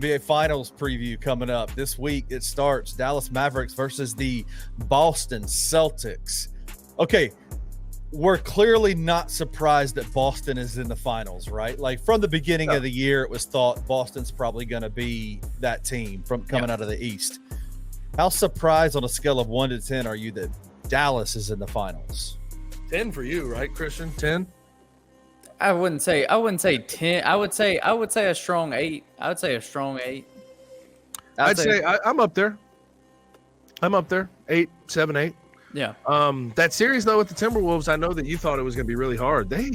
NBA Finals preview coming up this week. It starts Dallas Mavericks versus the Boston Celtics. Okay, we're clearly not surprised that Boston is in the finals, right? Like from the beginning of the year, it was thought Boston's probably going to be that team from coming out of the East. How surprised on a scale of 1 to 10 are you that Dallas is in the finals? 10 for you, right, Christian? 10? I wouldn't say 10. I would say a strong 8. I would say a strong 8. I'd say I'm up there. 8, 7, 8. Yeah. That series though with the Timberwolves, I know that you thought it was going to be really hard. They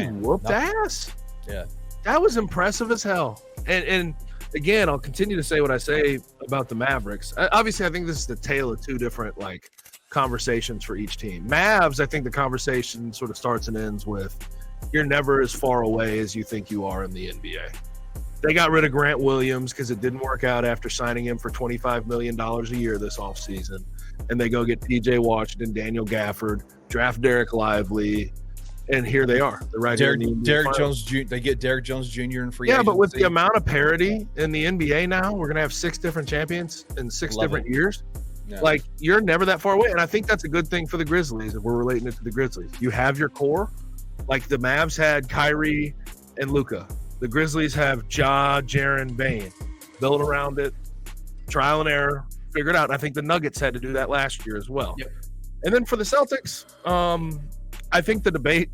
whooped ass. Yeah. That was impressive as hell. And again, I'll continue to say what I say about the Mavericks. Obviously, I think this is the tale of two different conversations for each team. Mavs, I think the conversation sort of starts and ends with you're never as far away as you think you are in the NBA. They got rid of Grant Williams because it didn't work out after signing him for $25 million a year this offseason. And they go get P.J. Washington, Daniel Gafford, draft Derek Lively, and here they are. They're right here. Derek Jones Jr. They get Derek Jones Jr. in free agency. Yeah, but with the amount of parity in the NBA now, we're going to have 6 different champions in 6 different years. Yeah. You're never that far away. And I think that's a good thing for the Grizzlies if we're relating it to the Grizzlies. You have your core. Like the Mavs had Kyrie and Luka. The Grizzlies have Ja, Jaren, Bane. Build around it, trial and error, figure it out. And I think the Nuggets had to do that last year as well. Yep. And then for the Celtics, I think the debate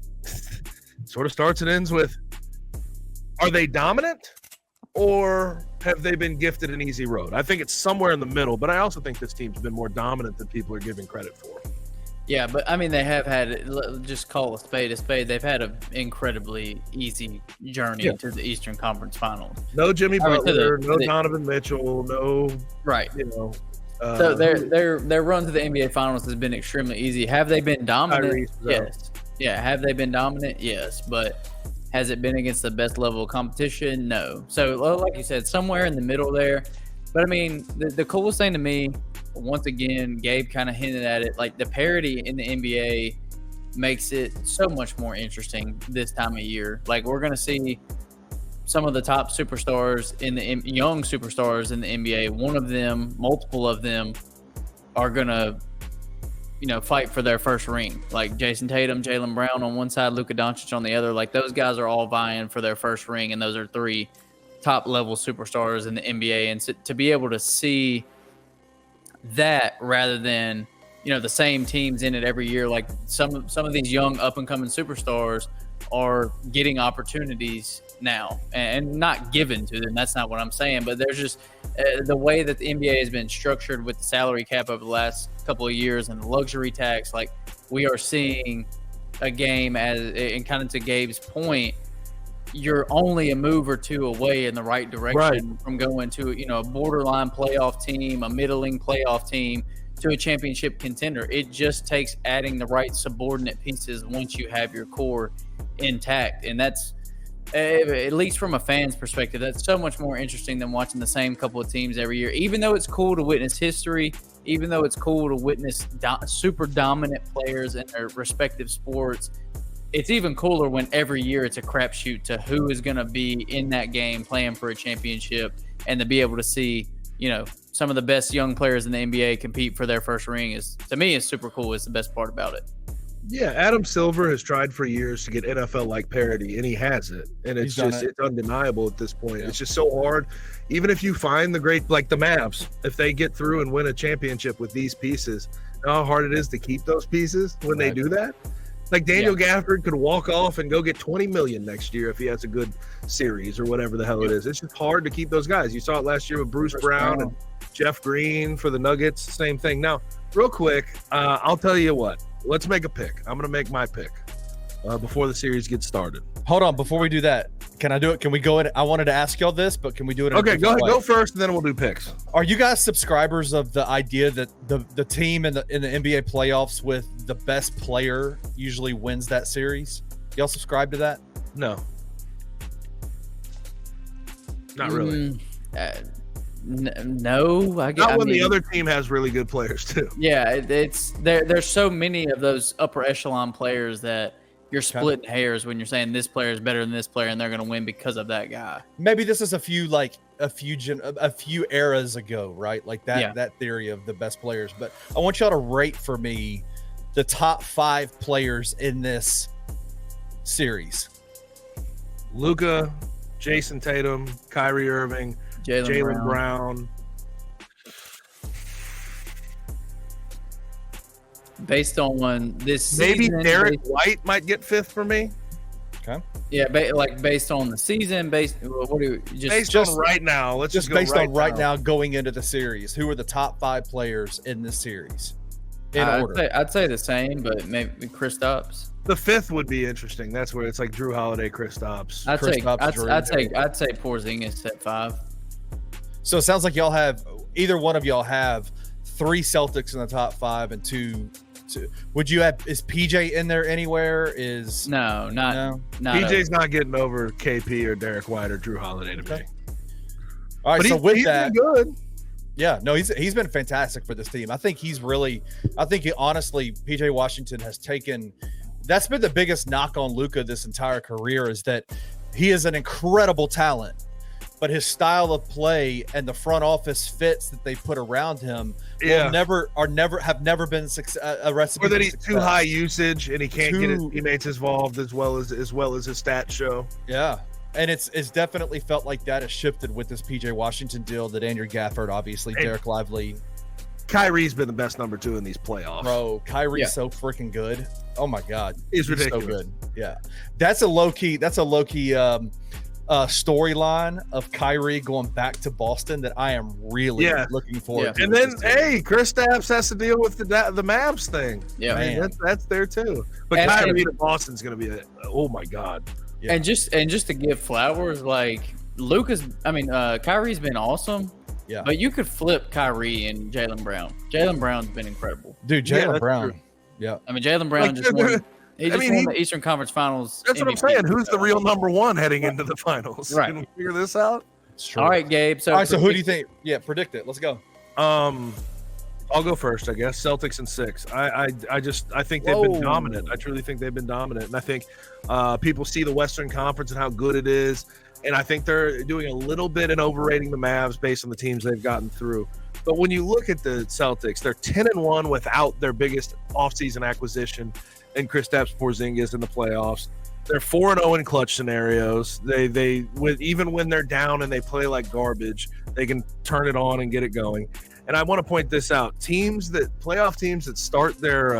sort of starts and ends with, are they dominant or have they been gifted an easy road? I think it's somewhere in the middle, but I also think this team's been more dominant than people are giving credit for. Yeah, but I mean, they have had, just call a spade a spade. They've had an incredibly easy journey to the Eastern Conference Finals. No Jimmy Butler, no Donovan Mitchell, no. Right. So their run to the NBA Finals has been extremely easy. Have they been dominant? Yes. Yeah. Have they been dominant? Yes. But has it been against the best level of competition? No. So, like you said, somewhere in the middle there. But I mean, the coolest thing to me, once again, Gabe kind of hinted at it, like the parity in the NBA makes it so much more interesting this time of year. Like we're going to see some of the top superstars young superstars in the NBA. One of them, multiple of them are going to, fight for their first ring. Like Jason Tatum, Jaylen Brown on one side, Luka Doncic on the other. Like those guys are all vying for their first ring, and those are 3 top level superstars in the NBA. And so, to be able to see that rather than the same teams in it every year, like some of these young up and coming superstars are getting opportunities now and not given to them. That's not what I'm saying, but there's just the way that the NBA has been structured with the salary cap over the last couple of years and the luxury tax. Like we are seeing a game and kind of to Gabe's point, you're only a move or 2 away in the right direction from going to, a borderline playoff team, a middling playoff team, to a championship contender. It just takes adding the right subordinate pieces once you have your core intact. And that's, at least from a fan's perspective, that's so much more interesting than watching the same couple of teams every year. Even though it's cool to witness history, even though it's cool to witness super dominant players in their respective sports, it's even cooler when every year it's a crapshoot to who is going to be in that game playing for a championship, and to be able to see, some of the best young players in the NBA compete for their first ring is, to me, is super cool. It's the best part about it. Yeah, Adam Silver has tried for years to get NFL-like parity, and he has it. And it's undeniable at this point. Yeah. It's just so hard. Even if you find the great, like the Mavs, if they get through and win a championship with these pieces, you know how hard it is to keep those pieces when they do that? Like Daniel Gafford could walk off and go get $20 million next year if he has a good series or whatever the hell it is. It's just hard to keep those guys. You saw it last year with Bruce Brown and Jeff Green for the Nuggets. Same thing. Now, real quick, I'll tell you what. Let's make a pick. I'm going to make my pick before the series gets started. Hold on. Before we do that, can I do it? Can we go in? I wanted to ask y'all this, but can we do it? Okay, go ahead. Go first, and then we'll do picks. Are you guys subscribers of the idea that the team in the NBA playoffs with the best player usually wins that series? Y'all subscribe to that? No. Not really. No, I mean, the other team has really good players too. Yeah, it's there's so many of those upper echelon players that you're splitting hairs when you're saying this player is better than this player and they're going to win because of that guy. Maybe this is a few a few eras ago, right? Like that theory of the best players. But I want y'all to rate for me the top 5 players in this series. Luka, Jason Tatum, Kyrie Irving, Jaylen Brown. Based on this maybe season, Derek White might get 5th for me. Okay. Yeah, based on the season, based on right now. Let's just go based right on right now going into the series. Who are the top 5 players in this series? In order. I'd say the same, but maybe Kristaps. The 5th would be interesting. That's where it's like Drew Holiday, Kristaps. I'd say Porzingis at 5. So it sounds like y'all have either one of y'all have 3 Celtics in the top 5 and 2. Would you have? Is PJ in there anywhere? No. PJ's not getting over KP or Derek White or Drew Holiday to me. All right, but he's been good. Yeah, no, he's been fantastic for this team. I think honestly, PJ Washington has taken. That's been the biggest knock on Luka this entire career is that he is an incredible talent, but his style of play and the front office fits that they put around him have never been a recipe. Or that he's too high usage and he can't get his teammates involved as well as his stats show. Yeah. And it's definitely felt like that has shifted with this PJ Washington deal, that Andrew Gafford, obviously, and Derek Lively. Kyrie's been the best number 2 in these playoffs. Bro, Kyrie's so freaking good. Oh my God. He's ridiculous. So good. Yeah. That's a low key storyline of Kyrie going back to Boston that I am really looking forward to. And then, Kristaps has to deal with the Mavs thing. Yeah, man, that's there too. But Kyrie to Boston's going to be oh my God. Yeah. And just to give flowers, like Kyrie's been awesome. Yeah. But you could flip Kyrie and Jaylen Brown. Jaylen Brown's been incredible. Dude, Jaylen Brown. True. Yeah. I mean, Jaylen Brown won. He won the Eastern Conference Finals. That's MVP. What I'm saying. Who's the real number 1 heading into the finals? Right. Can we figure this out? It's true. All right, Gabe. So who do you think? Yeah, predict it. Let's go. I'll go first, I guess. Celtics in 6. I think they've been dominant. I truly think they've been dominant. And I think people see the Western Conference and how good it is. And I think they're doing a little bit in overrating the Mavs based on the teams they've gotten through. But when you look at the Celtics, they're 10-1 without their biggest offseason acquisition and Kristaps Porzingis in the playoffs. They're 4-0 in clutch scenarios. They even when they're down and they play like garbage, they can turn it on and get it going. And I want to point this out: playoff teams that start their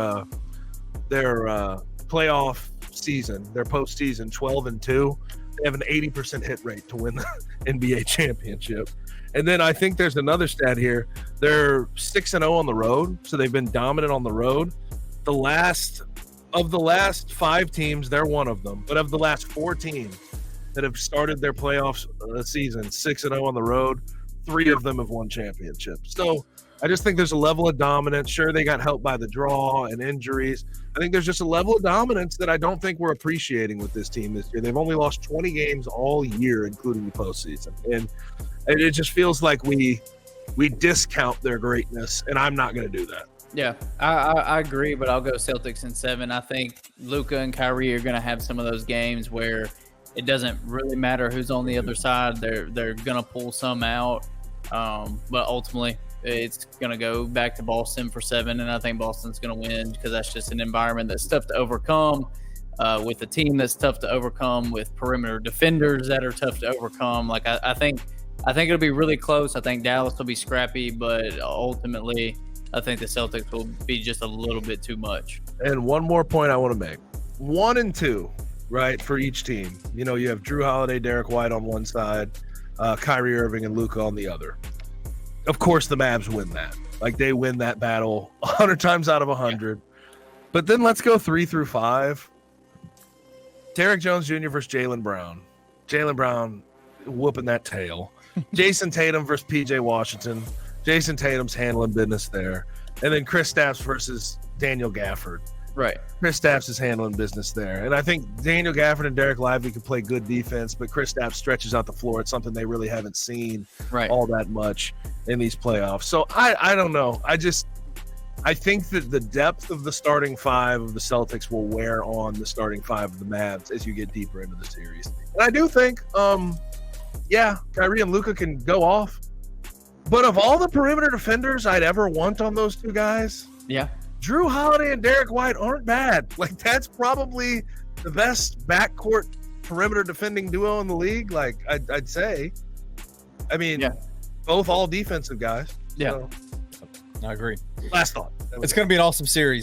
playoff season, their postseason 12-2, they have an 80% hit rate to win the NBA championship. And then I think there's another stat here. They're 6-0 on the road, so they've been dominant on the road. Of the last 5 teams, they're one of them. But of the last 4 teams that have started their playoffs season 6-0 on the road, 3 of them have won championships. So I just think there's a level of dominance. Sure, they got helped by the draw and injuries. I think there's just a level of dominance that I don't think we're appreciating with this team this year. They've only lost 20 games all year, including the postseason. And it just feels like we discount their greatness, and I'm not going to do that. Yeah, I agree, but I'll go Celtics in 7. I think Luka and Kyrie are going to have some of those games where it doesn't really matter who's on the other side. They're going to pull some out, but ultimately it's going to go back to Boston for 7, and I think Boston's going to win because that's just an environment that's tough to overcome, with a team that's tough to overcome, with perimeter defenders that are tough to overcome. Like I think it'll be really close. I think Dallas will be scrappy, but ultimately I think the Celtics will be just a little bit too much. And one more point I want to make. 1 and 2, right, for each team. You know, you have Drew Holiday, Derek White on one side, Kyrie Irving and Luka on the other. Of course, the Mavs win that. Like, they win that battle 100 times out of 100. Yeah. But then let's go 3 through 5. Derek Jones Jr. versus Jaylen Brown. Jaylen Brown whooping that tail. Jason Tatum versus PJ Washington. Jason Tatum's handling business there. And then Kristaps versus Daniel Gafford. Right. Kristaps is handling business there. And I think Daniel Gafford and Derek Lively can play good defense, but Kristaps stretches out the floor. It's something they really haven't seen all that much in these playoffs. So I don't know. I think that the depth of the starting 5 of the Celtics will wear on the starting 5 of the Mavs as you get deeper into the series. And I do think yeah, Kyrie and Luka can go off. But of all the perimeter defenders I'd ever want on those two guys, yeah, Drew Holiday and Derek White aren't bad. Like, that's probably the best backcourt perimeter defending duo in the league. Like, I'd say. I mean, both all defensive guys. Yeah. So. I agree. Last thought. It's going to be an awesome series.